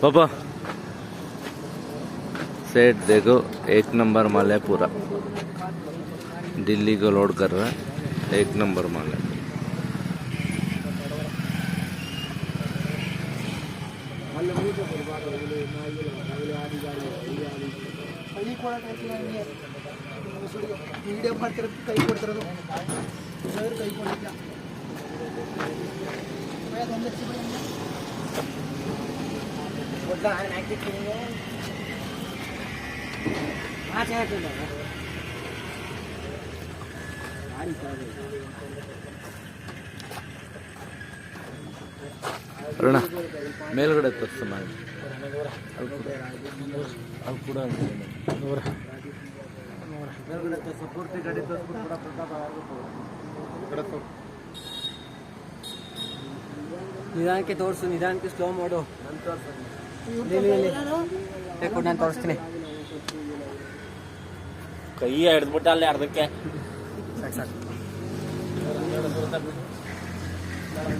पापा सेठ देखो, 1 नंबर माल है पूरा। दिल्ली को लोड कर रहा है, 1 नंबर माल है। ಅರುಣ ಮೇಲ್ಗಡೆ ತೋರಿಸ್ತು ಮಾಡಿ ಅಲ್ಲಿ ಕೂಡ ನಿಧಾನಕ್ಕೆ ತೋರಿಸು, ನಿಧಾನಕ್ಕೆ ಸ್ಲೋ ಮಾಡು. ನಾನು ತೋರಿಸ್ತೀನಿ. ಕೈ ಹಿಡಿದ್ಬಿಟ್ಟ ಅಲ್ಲಿ ಅರ್ಧಕ್ಕೆ. ಸಾಕು ಸಾಕು.